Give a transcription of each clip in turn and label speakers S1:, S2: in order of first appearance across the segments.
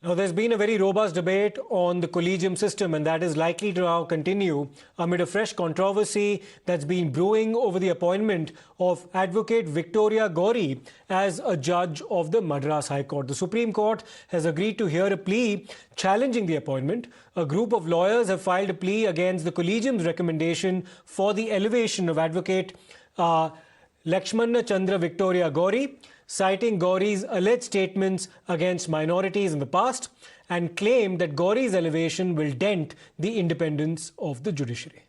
S1: Now, there's been a very robust debate on the Collegium system, and that is likely to now continue amid a fresh controversy that's been brewing over the appointment of Advocate Victoria Gowri as a judge of the Madras High Court. The Supreme Court has agreed to hear a plea challenging the appointment. A group of lawyers have filed a plea against the Collegium's recommendation for the elevation of Advocate Laxman Chandran Victoria Gowri, citing Gowri's alleged statements against minorities in the past, and claimed that Gowri's elevation will dent the independence of the judiciary.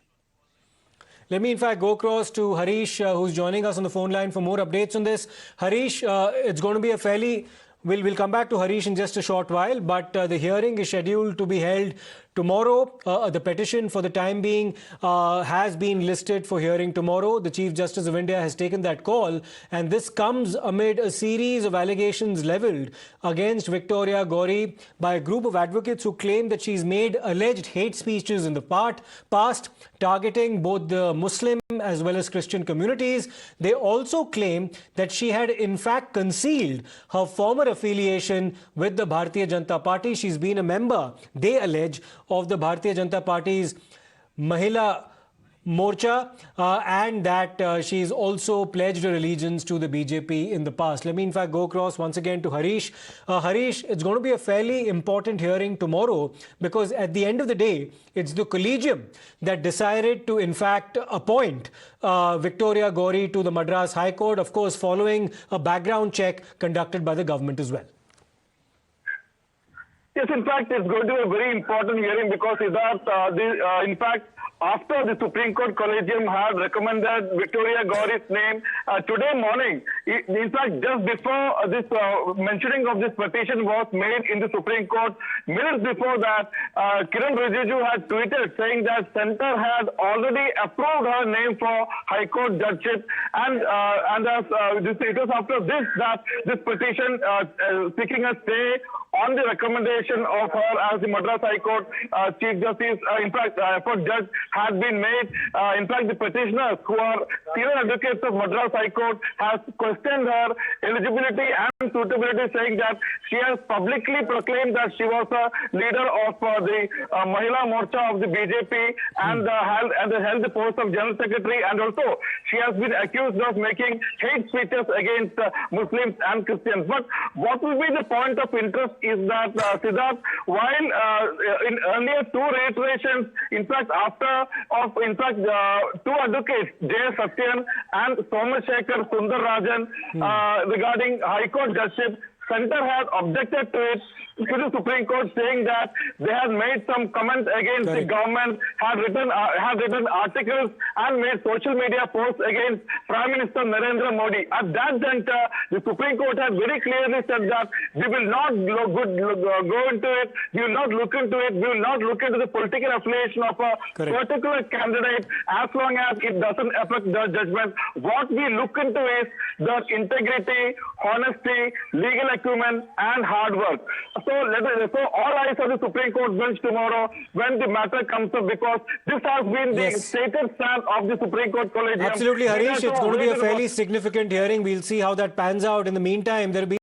S1: Let me, in fact, go across to Harish, who's joining us on the phone line for more updates on this. Harish, it's going to be a fairly... We'll come back to Harish in just a short while, but the hearing is scheduled to be held tomorrow. The petition for the time being has been listed for hearing tomorrow. The Chief Justice of India has taken that call, and this comes amid a series of allegations levelled against Victoria Gowri by a group of advocates who claim that she's made alleged hate speeches in the past, targeting both the Muslim as well as Christian communities. They also claim that she had in fact concealed her former affiliation with the Bharatiya Janata Party. She's been a member, they allege, of the Bharatiya Janata Party's Mahila Morcha, and that she's also pledged her allegiance to the BJP in the past. Let me in fact go across once again to Harish. Harish, it's going to be a fairly important hearing tomorrow, because at the end of the day, it's the Collegium that decided to in fact appoint Victoria Gowri to the Madras High Court, of course following a background check conducted by the government as well.
S2: Yes, in fact, it's going to be a very important hearing because in fact, after the Supreme Court Collegium had recommended Victoria Gowri's name today morning, in fact, just before this mentioning of this petition was made in the Supreme Court, minutes before that, Kiran Rijiju had tweeted saying that Centre had already approved her name for High Court judgeship, and it was after this that this petition seeking a stay on the recommendation of her as the Madras High Court Chief Justice, in fact, for judge had been made. In fact, the petitioners, who are senior advocates of Madras High Court, has questioned her eligibility and suitability, saying that she has publicly proclaimed that she was a leader of the Mahila Morcha of the BJP and held the post of General Secretary, and also she has been accused of making hate speeches against Muslims and Christians. But what will be the point of interest is that, Siddharth, while in earlier two reiterations, in fact, two advocates, J. Satyan and Somashekar Sundararajan, regarding High Court judgeship, Centre had objected to it to the Supreme Court, saying that they had made some comments against the government, had written articles and made social media posts against Prime Minister Narendra Modi. At that juncture, the Supreme Court had very clearly said that we will not go into it, we will not look into it, we will not look into the political affiliation of a particular candidate as long as it doesn't affect the judgment. What we look into is the integrity, honesty, legal acumen and hard work. So all eyes on the Supreme Court bench tomorrow when the matter comes up, because this has been the stated stand of the Supreme Court Collegium.
S1: Absolutely, Harish. It's going to be a fairly significant hearing. We'll see how that pans out. In the meantime, there will be